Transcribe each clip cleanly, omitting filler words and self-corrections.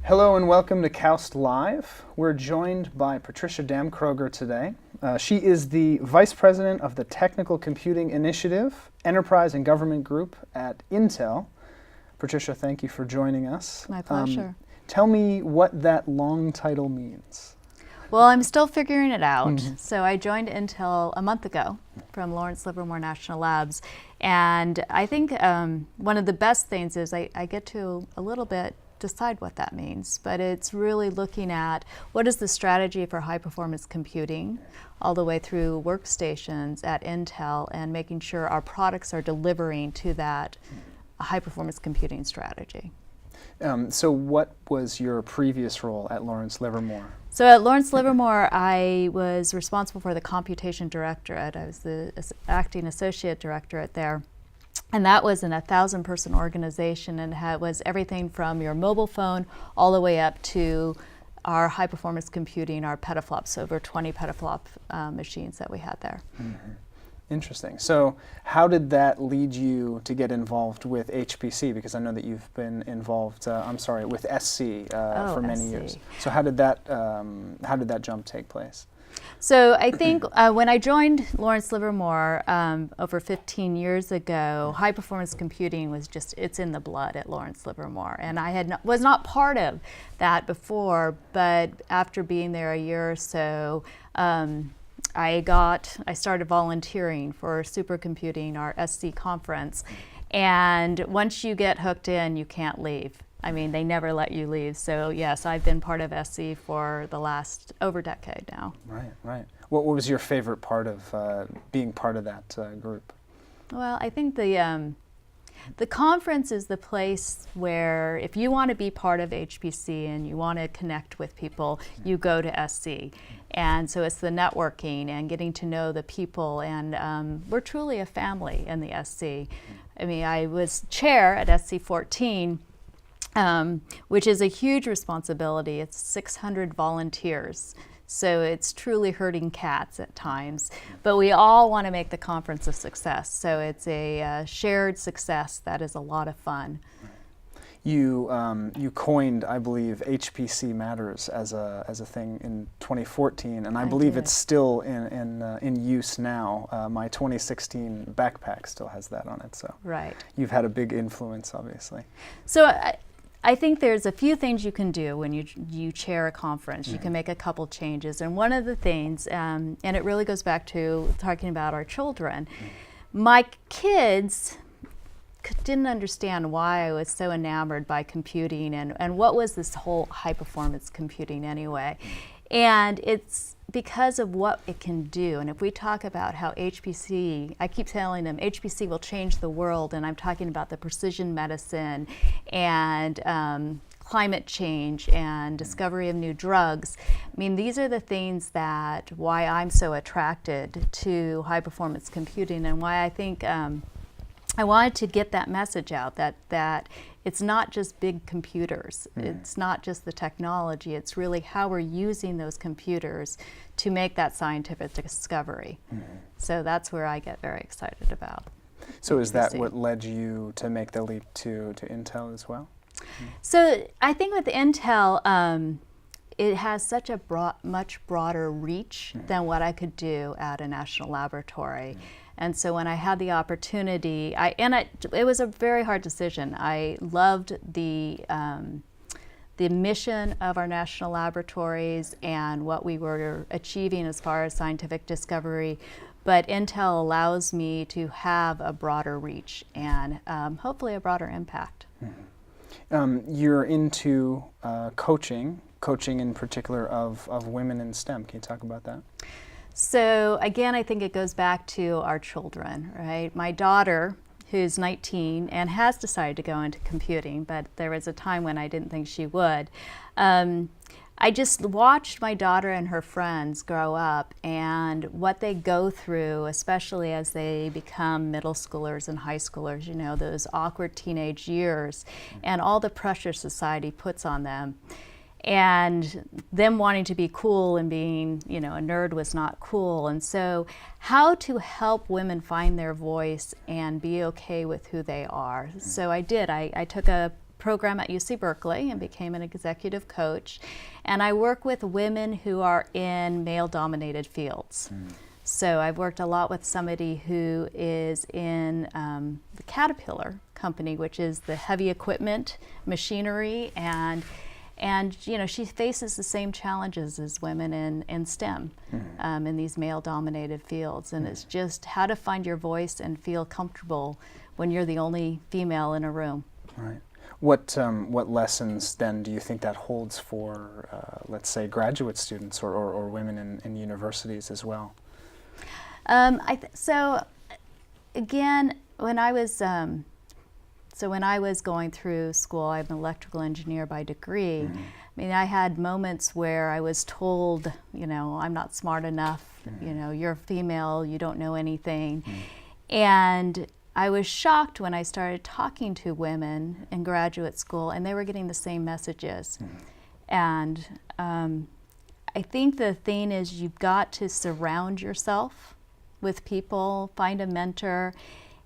Hello and welcome to KAUST Live. We're joined by Patricia Damkroger today. She is the Vice President of the Technical Computing Initiative, Enterprise and Government Group at Intel. Patricia, thank you for joining us. My pleasure. Tell me what that long title means. Well, I'm still figuring it out. So I joined Intel a month ago from Lawrence Livermore National Labs. And I think one of the best things is I get to a little bit decide what that means, but it's really looking at what is the strategy for high performance computing all the way through workstations at Intel and making sure our products are delivering to that high performance computing strategy. So what was your previous role at Lawrence Livermore? So at Lawrence Livermore, I was responsible for the computation directorate. I was the acting associate directorate there. And that was in a 1,000-person organization and was everything from your mobile phone all the way up to our high-performance computing, our petaflops, over 20 petaflop machines that we had there. Interesting. So how did that lead you to get involved with HPC? Because I know that you've been involved, with SC for many years. So how did that jump take place? So I think when I joined Lawrence Livermore over 15 years ago, high performance computing was it's in the blood at Lawrence Livermore. And I was not part of that before, but after being there a year or so, I started volunteering for supercomputing, our SC conference. And once you get hooked in, you can't leave. I mean, they never let you leave. So yes, I've been part of SC for the last over decade now. Right. What was your favorite part of being part of that group? Well, I think the conference is the place where if you want to be part of HPC and you want to connect with people, you go to SC. And so it's the networking and getting to know the people, and we're truly a family in the SC. I mean, I was chair at SC 14, which is a huge responsibility. It's 600 volunteers. So it's truly herding cats at times, but we all want to make the conference a success. So it's a shared success that is a lot of fun. You coined, I believe, HPC Matters as a thing in 2014, and I believe it's still in use now. My 2016 backpack still has that on it. So right. You've had a big influence, obviously. So I think there's a few things you can do when you chair a conference. You can make a couple changes, and one of the things, and it really goes back to talking about our children. My kids didn't understand why I was so enamored by computing and what was this whole high performance computing anyway. And it's because of what it can do. And if we talk about how HPC, I keep telling them HPC will change the world, and I'm talking about the precision medicine and climate change and discovery of new drugs. I mean, these are the things that why I'm so attracted to high performance computing, and why I think I wanted to get that message out that it's not just big computers. It's not just the technology. It's really how we're using those computers to make that scientific discovery. So that's where I get very excited about. So is that what led you to make the leap to Intel as well? So I think with Intel, it has such a much broader reach than what I could do at a national laboratory. And so when I had the opportunity, it was a very hard decision. I loved the mission of our national laboratories and what we were achieving as far as scientific discovery, but Intel allows me to have a broader reach and hopefully a broader impact. You're into coaching in particular of women in STEM. Can you talk about that? So again, I think it goes back to our children, right? My daughter, who's 19 and has decided to go into computing, but there was a time when I didn't think she would. I just watched my daughter and her friends grow up and what they go through, especially as they become middle schoolers and high schoolers, you know, those awkward teenage years and all the pressure society puts on them. And them wanting to be cool and being, you know, a nerd was not cool. And so how to help women find their voice and be okay with who they are. So I did. I took a program at UC Berkeley and became an executive coach. And I work with women who are in male-dominated fields. So I've worked a lot with somebody who is in the Caterpillar company, which is the heavy equipment, machinery, and you know, she faces the same challenges as women in STEM, in these male-dominated fields. And it's just how to find your voice and feel comfortable when you're the only female in a room. Right. What lessons then do you think that holds for, let's say, graduate students or women in universities as well? So again, when I was going through school, I'm an electrical engineer by degree. I mean, I had moments where I was told, you know, I'm not smart enough, you know, you're female, you don't know anything. And I was shocked when I started talking to women in graduate school, and they were getting the same messages. And I think the thing is, you've got to surround yourself with people, find a mentor.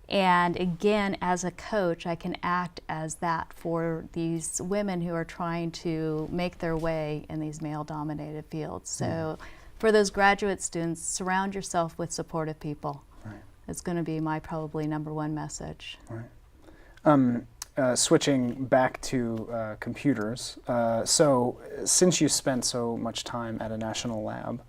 And again, as a coach, I can act as that for these women who are trying to make their way in these male-dominated fields. So for those graduate students, surround yourself with supportive people. Right. It's going to be my probably #1 message. Right. Switching back to computers, so since you spent so much time at a national lab,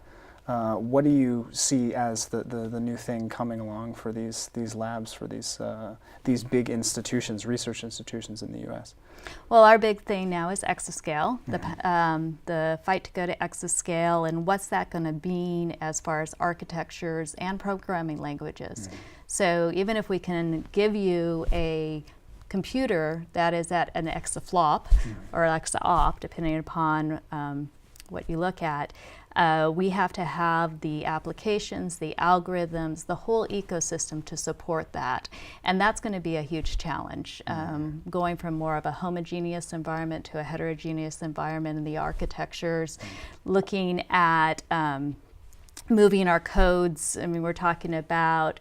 what do you see as the new thing coming along for these labs, for these big institutions, research institutions in the U.S.? Well, our big thing now is Exascale, the fight to go to Exascale, and what's that going to mean as far as architectures and programming languages. So even if we can give you a computer that is at an exaflop or exaop, depending upon what you look at, we have to have the applications, the algorithms, the whole ecosystem to support that. And that's going to be a huge challenge, going from more of a homogeneous environment to a heterogeneous environment in the architectures, looking at moving our codes. I mean, we're talking about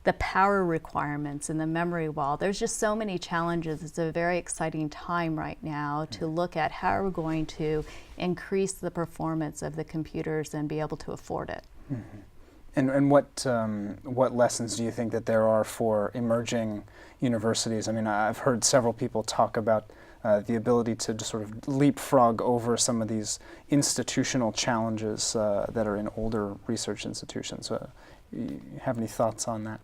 the power requirements and the memory wall. There's just so many challenges. It's a very exciting time right now to look at how are we going to increase the performance of the computers and be able to afford it. And what lessons do you think that there are for emerging universities? I mean, I've heard several people talk about the ability to just sort of leapfrog over some of these institutional challenges that are in older research institutions. You have any thoughts on that?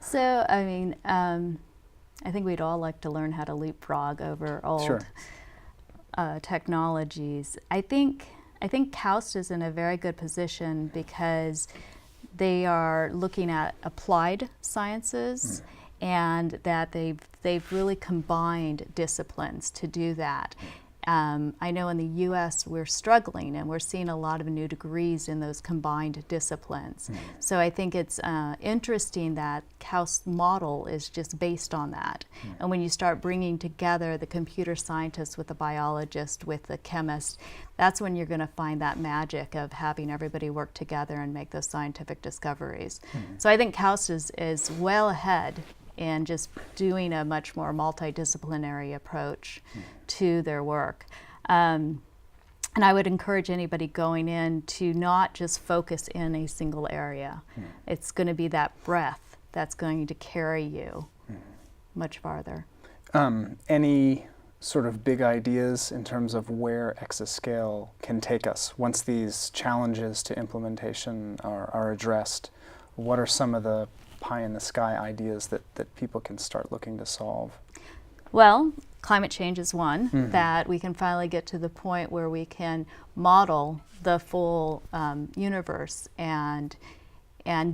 So, I mean, I think we'd all like to learn how to leapfrog over old technologies. I think KAUST is in a very good position because they are looking at applied sciences and that they've really combined disciplines to do that. I know in the U.S. we're struggling and we're seeing a lot of new degrees in those combined disciplines. So I think it's interesting that KAUST model is just based on that. And when you start bringing together the computer scientist with the biologist, with the chemist, that's when you're going to find that magic of having everybody work together and make those scientific discoveries. So I think KAUST is well ahead and just doing a much more multidisciplinary approach to their work. And I would encourage anybody going in to not just focus in a single area. It's going to be that breadth that's going to carry you much farther. Any sort of big ideas in terms of where Exascale can take us once these challenges to implementation are addressed? What are some of the pie-in-the-sky ideas that people can start looking to solve? Well, climate change is one, that we can finally get to the point where we can model the full universe and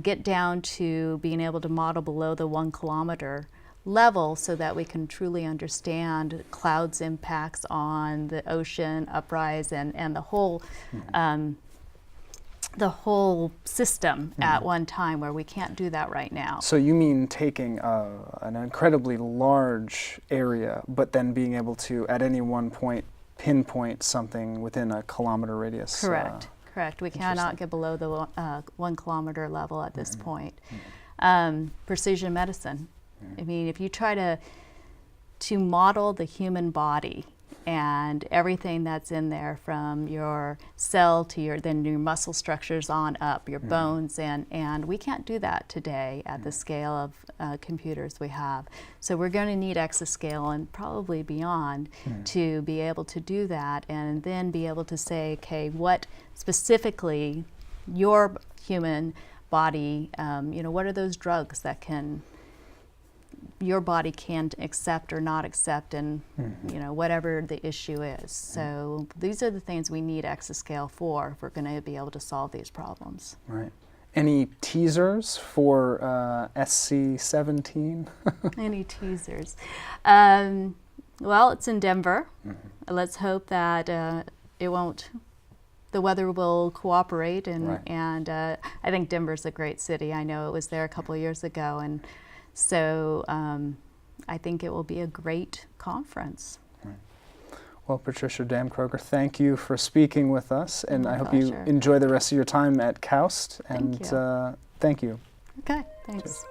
get down to being able to model below the 1 kilometer level so that we can truly understand clouds' impacts on the ocean, uprise, and the whole system at one time, where we can't do that right now. So you mean taking an incredibly large area, but then being able to, at any one point, pinpoint something within a kilometer radius? Correct. Correct. We cannot get below the 1 kilometer level at this point. Precision medicine. I mean, if you try to to model the human body and everything that's in there, from your cell to your muscle structures on up, your bones, and we can't do that today at the scale of computers we have. So we're going to need Exascale and probably beyond to be able to do that, and then be able to say, okay, what specifically your human body, what are those drugs that your body can accept or not accept, and whatever the issue is. So these are the things we need Exascale for if we're going to be able to solve these problems. Right. Any teasers for SC17? Any teasers? Well, it's in Denver. Let's hope that the weather will cooperate, and I think Denver's a great city. I know it was there a couple of years ago, and so I think it will be a great conference. Right. Well, Patricia Damkroger, thank you for speaking with us, and I hope you pleasure. enjoy the rest of your time at KAUST. And Thank you. thank you. Okay, thanks. Cheers.